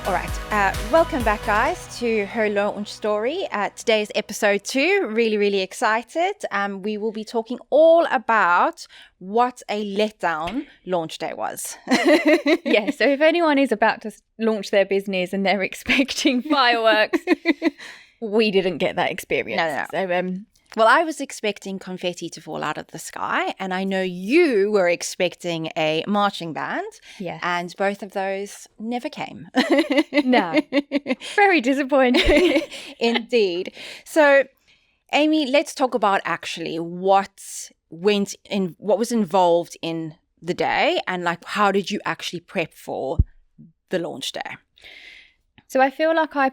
All right, welcome back, guys, to her launch story. Today's episode 2. Really excited. We will be talking all about what a letdown launch day was. Yeah, so if anyone is about to launch their business and they're expecting fireworks, we didn't get that experience. No. So, well, I was expecting confetti to fall out of the sky, and I know you were expecting a marching band. Yeah. And both of those never came. No. Very disappointing. Indeed. So, Amy, let's talk about actually what was involved in the day, and like how did you actually prep for the launch day? So I feel like I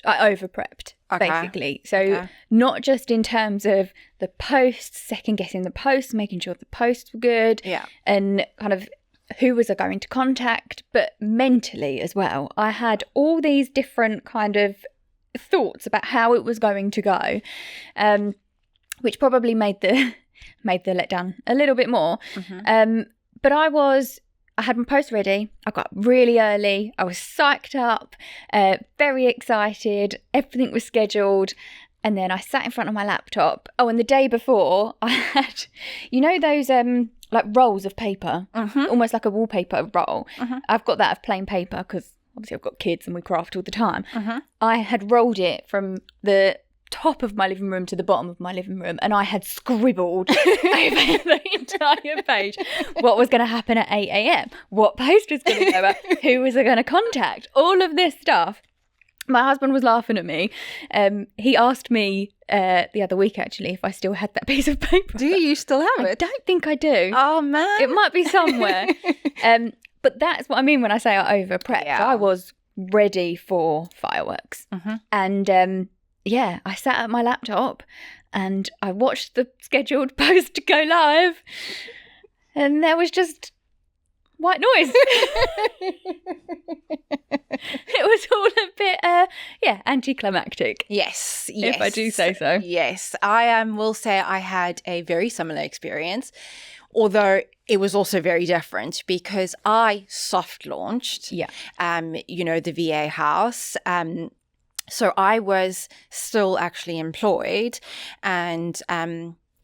over-prepped, basically. So not just in terms of the posts, second-guessing the posts, making sure the posts were good, and kind of who was I going to contact, but mentally as well. I had all these different kind of thoughts about how it was going to go, which probably made the letdown a little bit more. But I had my post ready. I got really early. I was psyched up, very excited. Everything was scheduled. And then I sat in front of my laptop. Oh, and the day before I had, those like rolls of paper, almost like a wallpaper roll. I've got that of plain paper because obviously I've got kids and we craft all the time. I had rolled it from the top of my living room to the bottom of my living room, and I had scribbled over the entire page what was going to happen at 8 a.m, what post was going to go out, who was I going to contact, all of this stuff. My husband was laughing at me. He asked me the other week actually if I still had that piece of paper. Do you still have it? I don't think I do. Oh man, it might be somewhere. But that's what I mean when I say I over prepped. I was ready for fireworks. And I sat at my laptop and I watched the scheduled post go live, and there was just white noise. It was all a bit, anticlimactic. Yes. If I do say so. Yes, I will say I had a very similar experience, although it was also very different because I soft launched. The VA house. So I was still actually employed and,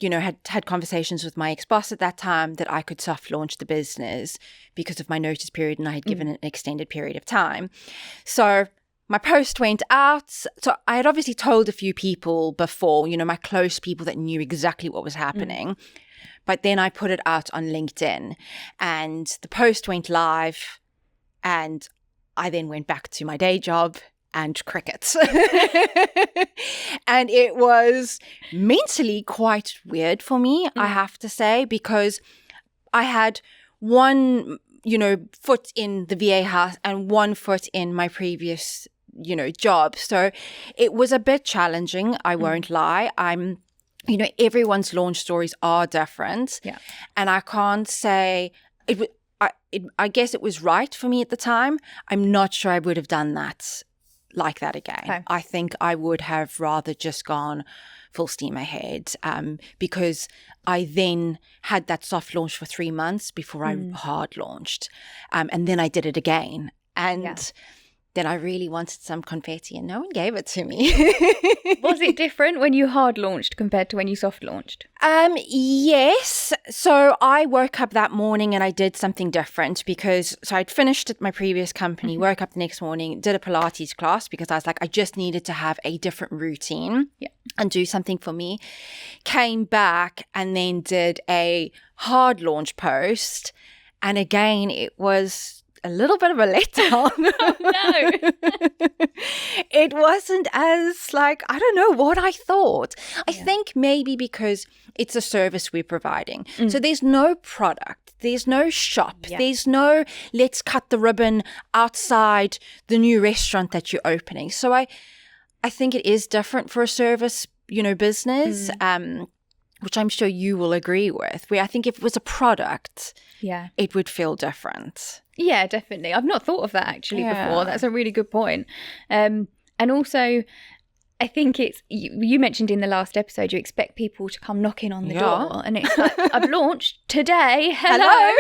had conversations with my ex-boss at that time that I could soft launch the business because of my notice period, and I had given an extended period of time. So my post went out. So I had obviously told a few people before, my close people that knew exactly what was happening. But then I put it out on LinkedIn and the post went live, and I then went back to my day job and crickets. And it was mentally quite weird for me, I have to say, because I had one, foot in the VA house and one foot in my previous, job. So it was a bit challenging, I won't lie. Everyone's launch stories are different. And I can't say I guess it was right for me at the time. I'm not sure I would have done that like that again. Okay. I think I would have rather just gone full steam ahead, because I then had that soft launch for 3 months before I hard launched. And then I did it again. And then I really wanted some confetti and no one gave it to me. Was it different when you hard launched compared to when you soft launched? Yes. So I woke up that morning and I did something different because I'd finished at my previous company, woke up the next morning, did a Pilates class because I was like, I just needed to have a different routine and do something for me. Came back and then did a hard launch post. And again, it was a little bit of a letdown. Oh, no. It wasn't as I don't know what I thought. I think maybe because it's a service we're providing. So there's no product, there's no shop, there's no let's cut the ribbon outside the new restaurant that you're opening. So I think it is different for a service, business, which I'm sure you will agree with, where I think if it was a product, it would feel different. Yeah, definitely. I've not thought of that actually before. That's a really good point. And also, I think it's, you mentioned in the last episode, you expect people to come knocking on the door, and it's like, I've launched today. Hello.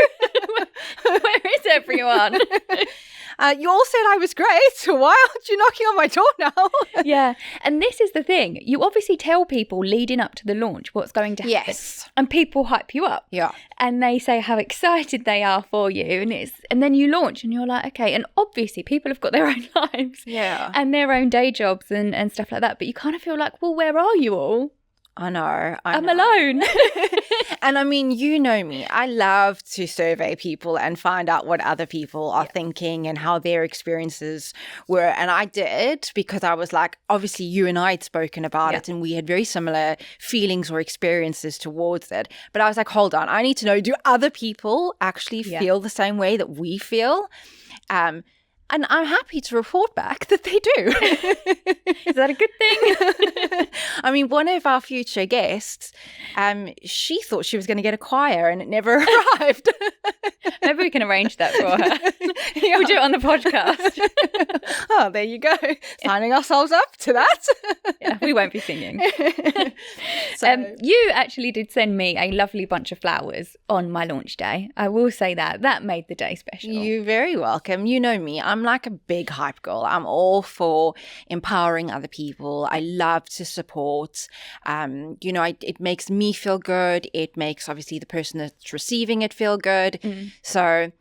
Where is everyone? You all said I was great, so why aren't you knocking on my door now? Yeah. And this is the thing. You obviously tell people leading up to the launch what's going to happen. Yes. And people hype you up. Yeah. And they say how excited they are for you. And then you launch and you're like, okay. And obviously people have got their own lives. Yeah. And their own day jobs and stuff like that. But you kind of feel like, well, where are you all? I know. I'm alone. And I mean, you know me. I love to survey people and find out what other people are thinking and how their experiences were. And I did, because I was like, obviously you and I had spoken about it and we had very similar feelings or experiences towards it. But I was like, hold on, I need to know, do other people actually feel the same way that we feel? And I'm happy to report back that they do. Is that a good thing? I mean, one of our future guests, she thought she was going to get a choir and it never arrived. Maybe we can arrange that for her. We'll do it on the podcast. Oh, there you go. Signing ourselves up to that. Yeah, we won't be singing. So, you actually did send me a lovely bunch of flowers on my launch day. I will say that. That made the day special. You're very welcome. You know me. I'm like a big hype girl. I'm all for empowering other people. I love to support. It makes me feel good. It makes obviously the person that's receiving it feel good. So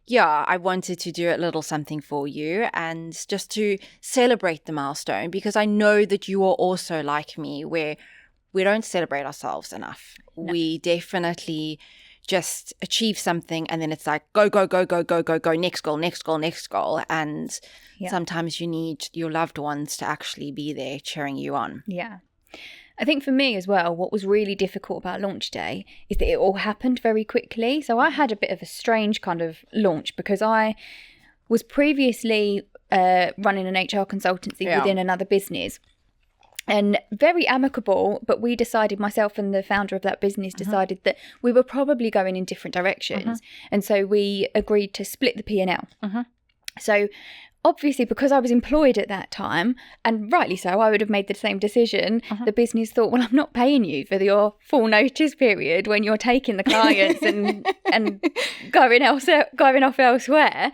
yeah, I wanted to do a little something for you and just to celebrate the milestone, because I know that you are also like me, where we don't celebrate ourselves enough. No. We definitely just achieve something and then it's like go, next goal. And sometimes you need your loved ones to actually be there cheering you on. Yeah. I think for me as well, what was really difficult about launch day is that it all happened very quickly. So I had a bit of a strange kind of launch because I was previously running an HR consultancy within another business. And very amicable, but we decided, myself and the founder of that business decided that we were probably going in different directions. And so we agreed to split the P&L. So obviously, because I was employed at that time, and rightly so, I would have made the same decision. The business thought, well, I'm not paying you for your full notice period when you're taking the clients and going off elsewhere.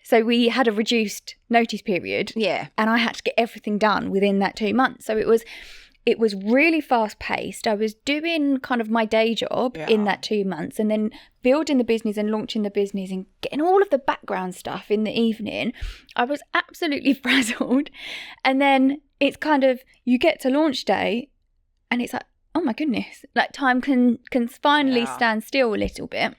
So we had a reduced notice period. Yeah. And I had to get everything done within that 2 months. So it was really fast paced. I was doing kind of my day job in that 2 months and then building the business and launching the business and getting all of the background stuff in the evening. I was absolutely frazzled. And then it's kind of, you get to launch day and it's like, oh my goodness, like time can finally stand still a little bit.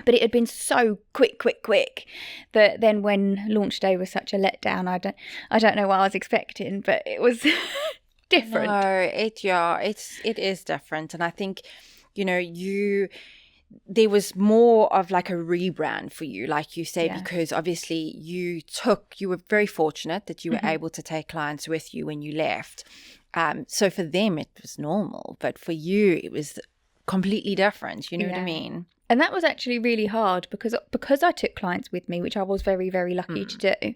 But it had been so quick that then when launch day was such a letdown, I don't know what I was expecting, but it was different. No, it is different. And I think, there was more of like a rebrand for you, like you say, because obviously you were very fortunate that you were able to take clients with you when you left. So for them, it was normal. But for you, it was completely different. You know what I mean? And that was actually really hard because I took clients with me, which I was very, very lucky to do.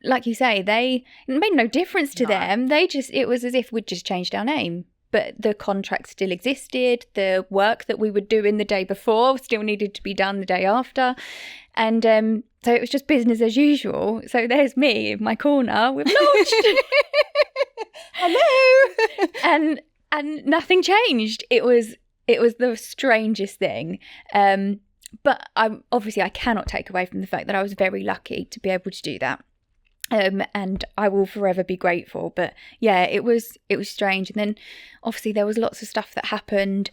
Like you say, it made no difference to them. It was as if we'd just changed our name. But the contract still existed. The work that we were doing the day before still needed to be done the day after. And so it was just business as usual. So there's me in my corner. We've launched. Hello. And nothing changed. It was the strangest thing. But I cannot take away from the fact that I was very lucky to be able to do that. And I will forever be grateful. But yeah, it was strange. And then obviously there was lots of stuff that happened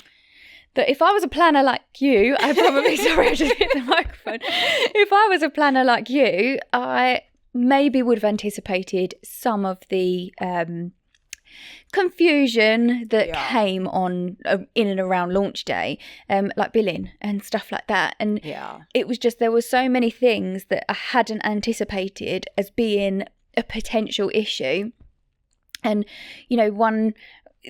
that if I was a planner like you, I probably, sorry, I just hit the microphone. If I was a planner like you, I maybe would have anticipated some of the confusion that came on in and around launch day, like billing and stuff like that. And it was just, there were so many things that I hadn't anticipated as being a potential issue. And,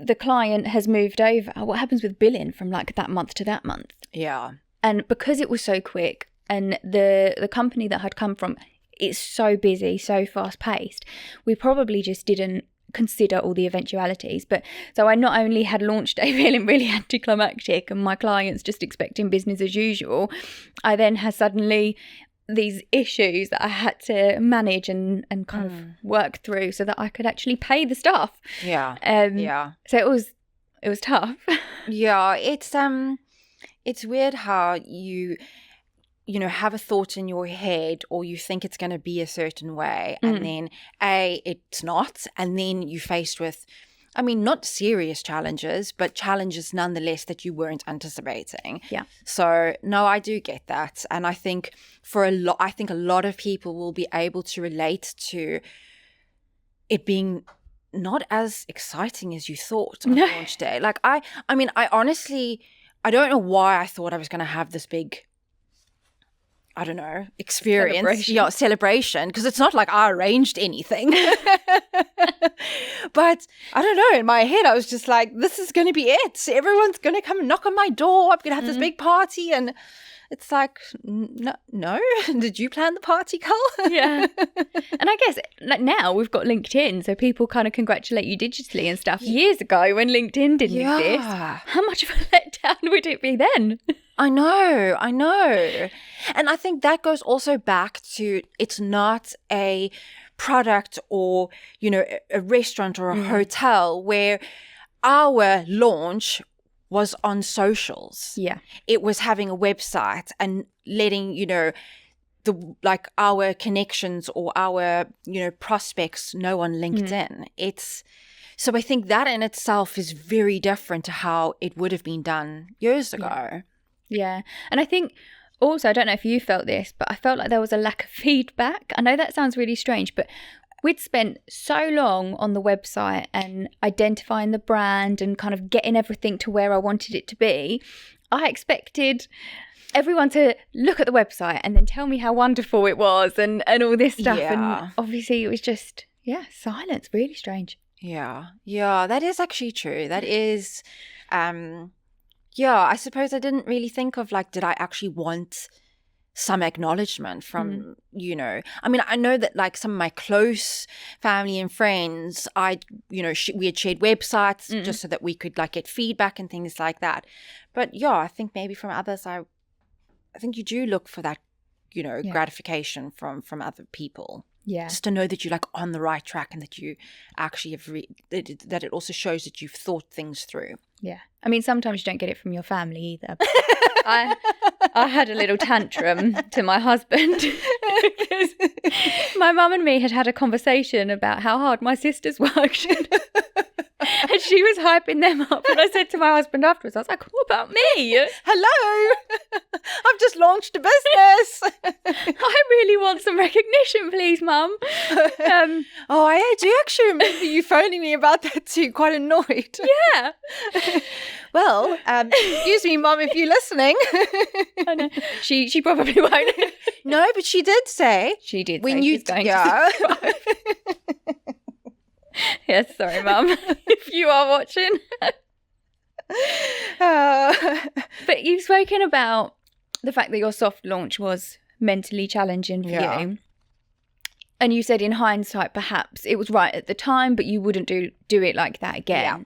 the client has moved over. What happens with billing from like that month to that month? Yeah. And because it was so quick and the company that had come from, it's so busy, so fast paced, we probably just didn't consider all the eventualities. But so I not only had launch day feeling really anticlimactic and my clients just expecting business as usual, I then had suddenly these issues that I had to manage and kind of work through so that I could actually pay the staff. Yeah. So it was tough. Yeah, it's weird how you have a thought in your head, or you think it's going to be a certain way, and then it's not, and then you're faced with, I mean, not serious challenges, but challenges nonetheless that you weren't anticipating. Yeah. So no, I do get that, and I think a lot of people will be able to relate to it being not as exciting as you thought on launch day. Like I mean, I honestly, I don't know why I thought I was going to have this big, I don't know, experience, celebration, because it's not like I arranged anything. But I don't know, in my head, I was just like, this is going to be it. Everyone's going to come and knock on my door. I'm going to have this big party. And it's like, no. Did you plan the party, Carl? Yeah. And I guess like now we've got LinkedIn, so people kind of congratulate you digitally and stuff. Years ago when LinkedIn didn't exist, how much of a letdown would it be then? I know. And I think that goes also back to, it's not a product or, a restaurant or a hotel where our launch was on socials. Yeah. It was having a website and letting, our connections or our, prospects know on LinkedIn. So I think that in itself is very different to how it would have been done years ago. Yeah. And I think also, I don't know if you felt this, but I felt like there was a lack of feedback. I know that sounds really strange, but we'd spent so long on the website and identifying the brand and kind of getting everything to where I wanted it to be. I expected everyone to look at the website and then tell me how wonderful it was and all this stuff. Yeah. And obviously it was just, silence, really strange. Yeah, that is actually true. That is, I suppose I didn't really think of did I actually want some acknowledgement from, I mean, I know that some of my close family and friends, we had shared websites just so that we could get feedback and things like that. But I think maybe from others, I think you do look for that, gratification from other people. Yeah. Just to know that you're on the right track and that you actually have that it also shows that you've thought things through. Yeah. I mean, sometimes you don't get it from your family either. I had a little tantrum to my husband because my mum and me had a conversation about how hard my sisters worked. And she was hyping them up. And I said to my husband afterwards, I was like, what about me? Hello. I've just launched a business. I really want some recognition, please, Mum. I do actually remember you phoning me about that too, quite annoyed. Yeah. Well, excuse me, Mum, if you're listening. I know. She probably won't. No, but she did say. She did when say you she's going to subscribe. Yes, sorry, Mum, if you are watching. But you've spoken about the fact that your soft launch was mentally challenging for you. And you said in hindsight, perhaps it was right at the time, but you wouldn't do it like that again. Yeah.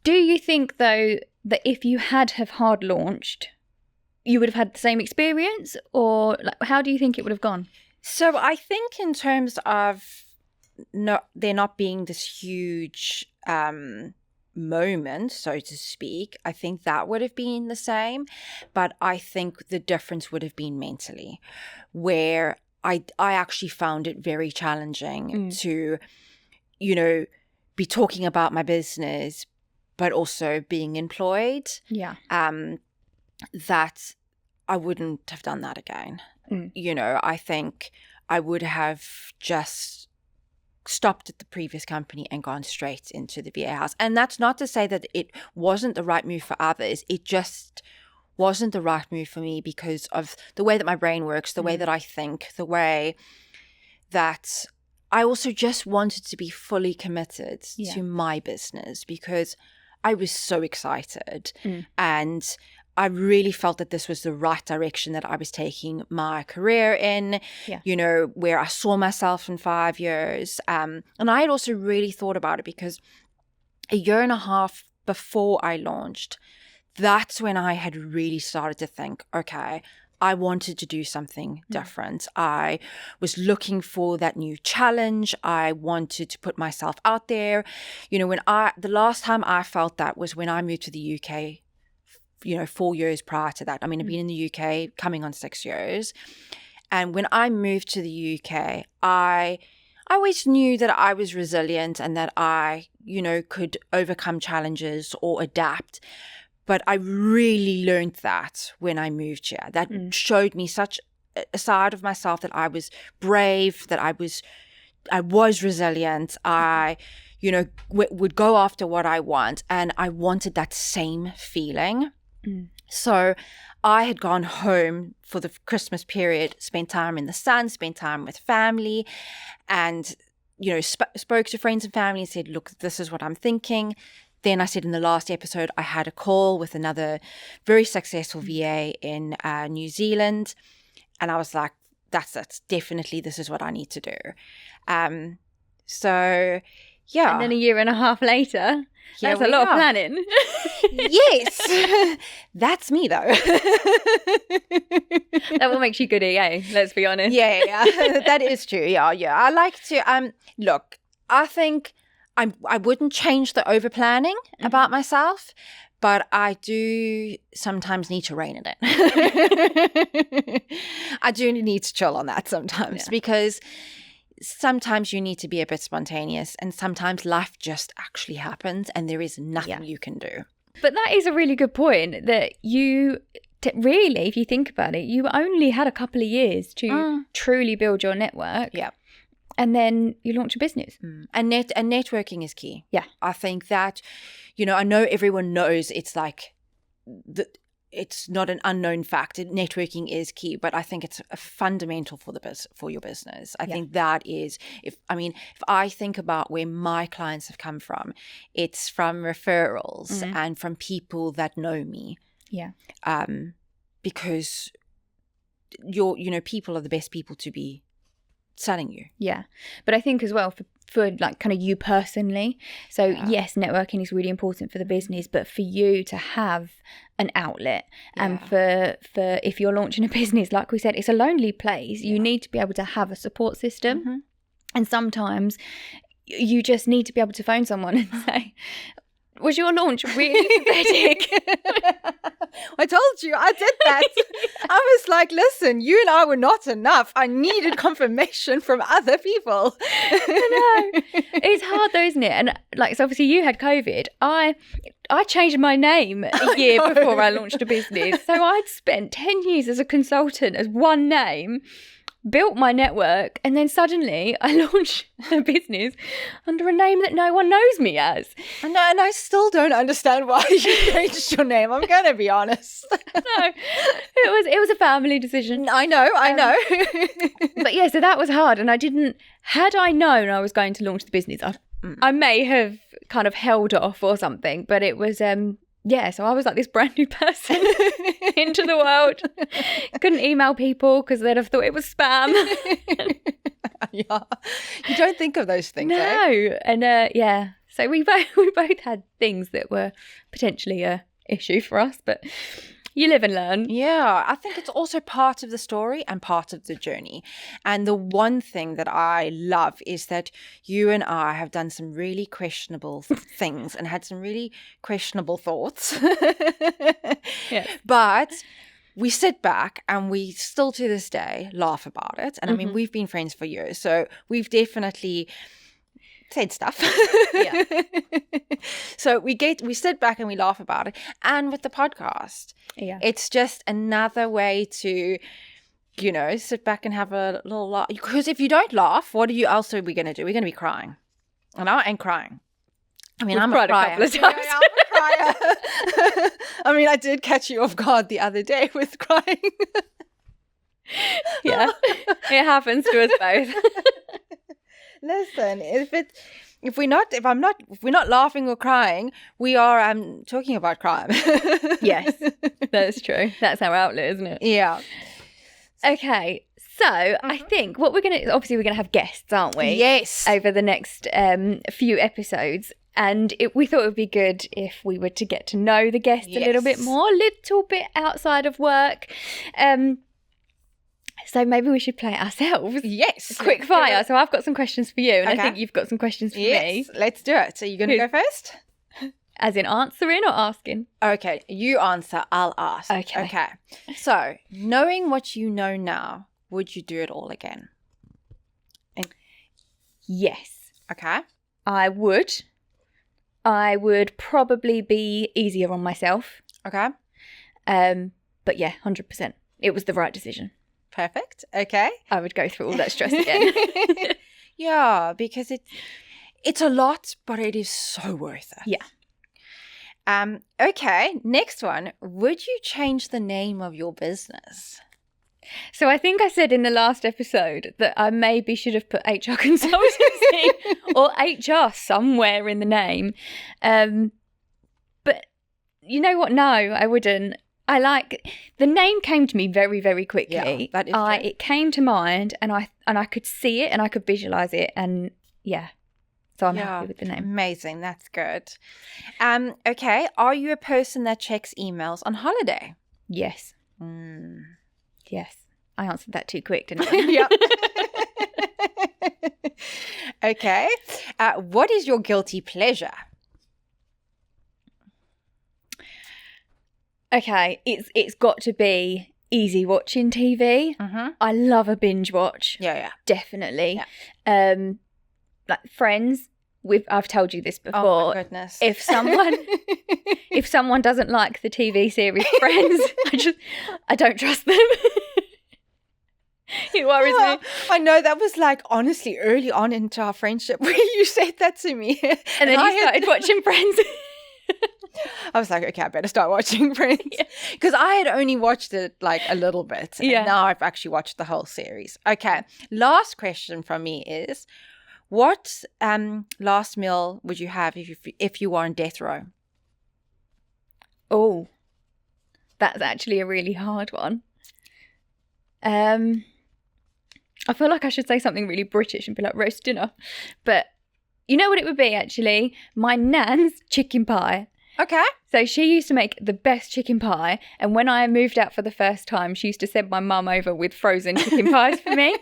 Do you think, though, that if you had have hard launched, you would have had the same experience? Or how do you think it would have gone? So I think in terms of there not being this huge moment, so to speak, I think that would have been the same. But I think the difference would have been mentally, where I actually found it very challenging to, be talking about my business, but also being employed. Yeah. That I wouldn't have done that again. I think I would have just stopped at the previous company and gone straight into the VA house. And that's not to say that it wasn't the right move for others. It just wasn't the right move for me because of the way that my brain works, the way that I think, the way that I also just wanted to be fully committed to my business because I was so excited and I really felt that this was the right direction that I was taking my career in, where I saw myself in 5 years. And I had also really thought about it because a year and a half before I launched, that's when I had really started to think, okay, I wanted to do something different. I was looking for that new challenge. I wanted to put myself out there. You know, the last time I felt that was when I moved to the UK, 4 years prior to that. I mean, I've been in the UK coming on 6 years. And when I moved to the UK, I always knew that I was resilient and that I, could overcome challenges or adapt. But I really learned that when I moved here. That showed me such a side of myself, that I was brave, that I was resilient. I, would go after what I want, and I wanted that same feeling. So I had gone home for the Christmas period, spent time in the sun, spent time with family, and, spoke to friends and family and said, look, this is what I'm thinking. Then I said in the last episode, I had a call with another very successful VA in New Zealand. And I was like, that's it. Definitely, this is what I need to do. So, yeah. And then 1.5 years later, that's a lot of planning. Yes. That's me, though. That will make you good EA, let's be honest. Yeah. That is true. Yeah. I like to, look, I think I wouldn't change the over planning about myself, but I do sometimes need to rein it in. I do need to chill on that sometimes, because sometimes you need to be a bit spontaneous, and sometimes life just actually happens and there is nothing you can do. But that is a really good point, that you really, if you think about it, you only had a couple of years to truly build your network. Yeah. And then you launch a business. And networking is key. Yeah. I think that, I know everyone knows it's like, it's not an unknown fact. Networking is key, but I think it's a fundamental for your business. I think that is, if I think about where my clients have come from, it's from referrals and from people that know me. Yeah. Because people are the best people to be selling you. Yeah. But I think as well for like kind of you personally, so yes, networking is really important for the business, but for you to have an outlet and for if you're launching a business, like we said, it's a lonely place. You need to be able to have a support system. And sometimes you just need to be able to phone someone and say, was your launch really pathetic? I told you, I did that. I was like, listen, you and I were not enough. I needed confirmation from other people. I know. It's hard though, isn't it? And so obviously you had COVID. I changed my name a year before I launched a business. So I'd spent 10 years as a consultant as one name, built my network, and then suddenly I launched a business under a name that no one knows me as. And I still don't understand why you changed your name. I'm going to be honest. No, it was a family decision. I know. But yeah, so that was hard. And had I known I was going to launch the business, I may have kind of held off or something, but it was... so I was like this brand new person into the world. Couldn't email people because they'd have thought it was spam. Yeah, you don't think of those things. No, and so we both had things that were potentially a issue for us, but you live and learn. Yeah, I think it's also part of the story and part of the journey. And the one thing that I love is that you and I have done some really questionable things and had some really questionable thoughts. Yes. But we sit back and we still to this day laugh about it. And I mean, we've been friends for years, so we've definitely said stuff. Yeah. So we sit back and we laugh about it. And with the podcast, it's just another way to, sit back and have a little laugh. Because if you don't laugh, what else are we going to do? We're going to be crying. And I ain't crying. I mean, I'm a crier. A couple of times. Yeah, I'm a crier. I mean, I did catch you off guard the other day with crying. Yeah, it happens to us both. Listen, if we're not laughing or crying, we are talking about crime. Yes, that's true. That's our outlet, isn't it? Yeah. Okay, so I think what we're gonna have guests, aren't we? Yes. Over the next few episodes. And we thought it would be good if we were to get to know the guest a little bit more, a little bit outside of work. So maybe we should play it ourselves. Yes. Quick fire. So I've got some questions for you, and I think you've got some questions for me. Yes, let's do it. So you're going to go first? As in answering or asking? Okay, you answer, I'll ask. Okay. So, knowing what you know now, would you do it all again? Yes. Okay. I would. I would probably be easier on myself. Okay. But yeah, 100%. It was the right decision. Perfect. Okay. I would go through all that stress again. Yeah, because it's a lot, but it is so worth it. Yeah. Okay, next one. Would you change the name of your business? So I think I said in the last episode that I maybe should have put HR consultancy or HR somewhere in the name. But you know what? No, I wouldn't. The name came to me very, very quickly. Yeah, that is true. It came to mind and I could see it and I could visualize it, and yeah. So I'm happy with the name. Amazing. That's good. Okay. Are you a person that checks emails on holiday? Yes. Yes. I answered that too quick, didn't I? Yep. Okay. What is your guilty pleasure? Okay. It's got to be easy watching TV. Mm-hmm. I love a binge watch. Yeah. Definitely. Yeah. Like Friends, I've told you this before. Oh my goodness. If someone doesn't like the TV series Friends, I don't trust them. It worries me. I know, that was like honestly early on into our friendship where you said that to me. And then you started watching Friends. I was like, okay, I better start watching Friends. Because I had only watched it like a little bit. And now I've actually watched the whole series. Okay. Last question from me is, what last meal would you have if you were on death row? Oh, that's actually a really hard one. I feel like I should say something really British and be like roast dinner. But you know what it would be, actually? My nan's chicken pie. Okay. So she used to make the best chicken pie. And when I moved out for the first time, she used to send my mum over with frozen chicken pies for me.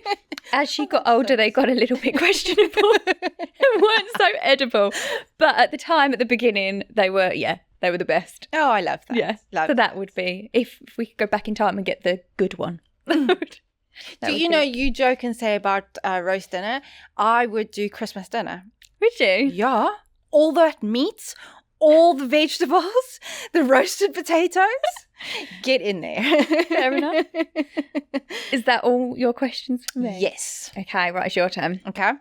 As she got older, they got a little bit questionable and weren't so edible. But at the time, at the beginning, they were the best. Oh, I love that. Yeah. That would be, if we could go back in time and get the good one. So, you joke and say about roast dinner. I would do Christmas dinner. Would you? Yeah. All that meat, all the vegetables, the roasted potatoes. Get in there. Fair enough. Is that all your questions for me? Yes. Okay, right, it's your turn. Okay,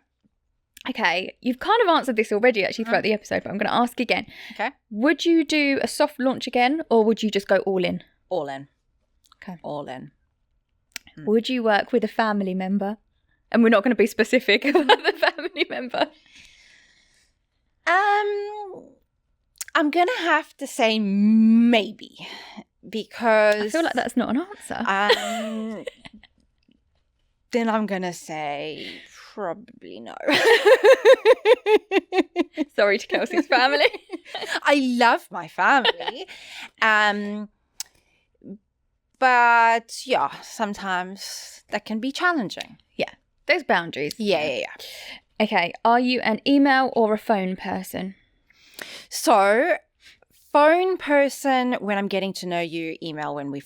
you've kind of answered this already actually throughout the episode, but I'm going to ask again. Okay. Would you do a soft launch again, or would you just go all in? All in. Okay. All in. Would you work with a family member? And we're not going to be specific about the family member. I'm going to have to say maybe, because I feel like that's not an answer. Then I'm going to say probably no. Sorry to Kelsey's family. I love my family. But yeah, sometimes that can be challenging. Yeah, there's boundaries. Yeah. Okay, are you an email or a phone person? So, phone person when I'm getting to know you, email when we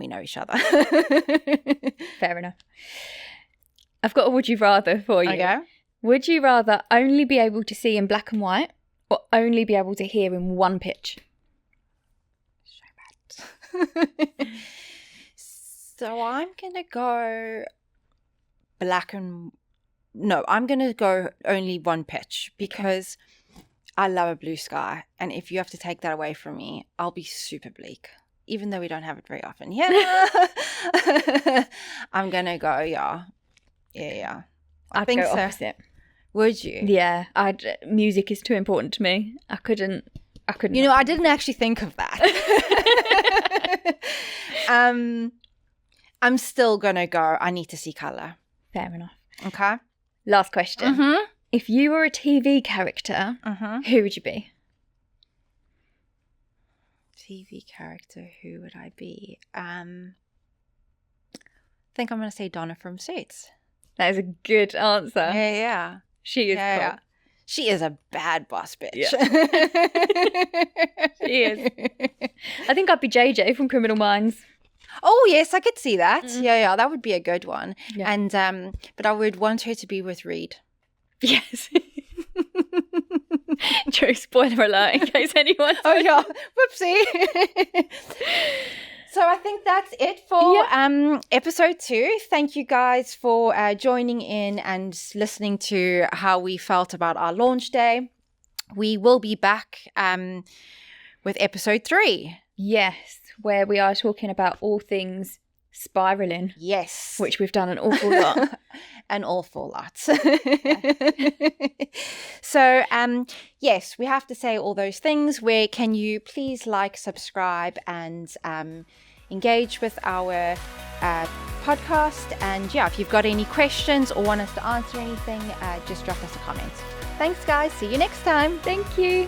know each other. Fair enough. I've got a would you rather for you. Okay. Would you rather only be able to see in black and white or only be able to hear in one pitch? So bad. So I'm going to go I'm going to go only one pitch, because I love a blue sky. And if you have to take that away from me, I'll be super bleak, even though we don't have it very often. Yeah. I'm going to go, yeah. I'd think go so. opposite. Would you? Yeah. Music is too important to me. I couldn't. I didn't actually think of that. I'm still going to go, I need to see colour. Fair enough. Okay. Last question. Mm-hmm. If you were a TV character, who would you be? TV character, who would I be? think I'm going to say Donna from Suits. That is a good answer. Yeah. She is cool. Yeah. She is a bad boss bitch. Yeah. She is. I think I'd be JJ from Criminal Minds. Oh, yes, I could see that. Yeah, that would be a good one. Yeah. And but I would want her to be with Reed. Yes. True, spoiler alert in case anyone. Oh, yeah. Whoopsie. So I think that's it for episode 2. Thank you guys for joining in and listening to how we felt about our launch day. We will be back with episode 3. Yes, where we are talking about all things spiraling. Yes. Which we've done an awful lot. An awful lot. So, yes, we have to say all those things. Where can you please like, subscribe, and engage with our podcast? And yeah, if you've got any questions or want us to answer anything, just drop us a comment. Thanks, guys. See you next time. Thank you.